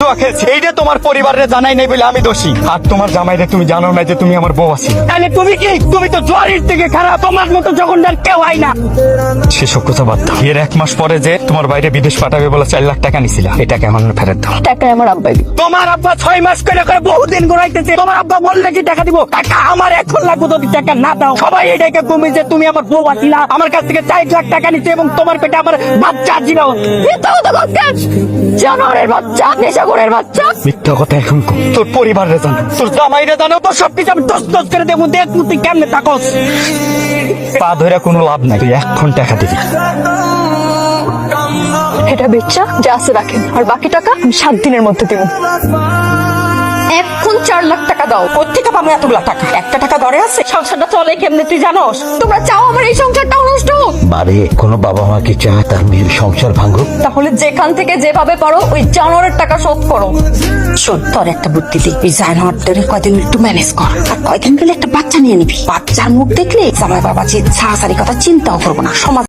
জুয়া খেলছি, এইটা তোমার পরিবারের জানাই নাই বলে আমি দোষী। আর তোমার জামাইরে তুমি জানো না যে তুমি আমার বউ আছি। তাহলে তুমি কি? তুমি তো জোয়ারির থেকে খারাপ, তোমার মতো জঘন্যার কেউ হয় না। সেসব কথা বাদ দাও। এর 1 মাস পরে যে তোমার বাইরে বিদেশ পাঠাবে বলে 4 লাখ টাকা নিছিলা, এটা কেমন ফেরত দাও। টাকা আমার আব্বাই দিবে। তোমার আব্বা 6 মাস করে বহুদিন ঘুরাইতেছে। তোমার আব্বা বললে কি টাকা দিব? টাকা আমার এখন লাগবে, যদি টাকা না দাও সবাই এটাকে তুমি যে তুমি আমার বউ আছিলা, আমার কাছ থেকে 4 লাখ টাকা নিতে এবং তোমার পেটে আমার বাচ্চা ছিল। মিথ্যা কথা বলছিস, জানোয়ারের বাচ্চা, নেশাখোরের বাচ্চা। মিথ্যা কথা এখন কম। তোর পরিবারে জানো, তোর জামাইরে জানো, তোর সবকিছু আমি দোষ দোষ করে দেবো। দেখ তুই কেমনে থাকস। পা ধরে কোনো লাভ নাই, তুই এখন টাকা দিবি। এটা বেচা যা আছে রাখেন, আর বাকি টাকা আমি 7 দিনের মধ্যে দেবো। এখন 4 লাখ টাকা দাও। কোত্থেকে পাবো এতগুলা টাকা? একটা টাকা ঘরে আছে? সংসারটা চলে কেমনে তুই জানোস? তোমরা চাও আমার এই সংসারটাও নষ্ট হোক? বারে কোনো বাবা মা কি চায় তার মেয়ের সংসার ভাঙুক? তাহলে যেখান থেকে যেভাবে পারো ওই জানোয়ারের টাকা শোধ করো। শোন, তোর একটা বুদ্ধি দিই, ওই জানোয়ারদের কয়দিন একটু ম্যানেজ কর, আর কয়দিন গেলে একটা বাচ্চা নিয়ে নিবি। বাচ্চার মুখ দেখলে জামাই বাবা যে ছাড়াছাড়ি কথা চিন্তাও করবো না। সমাজ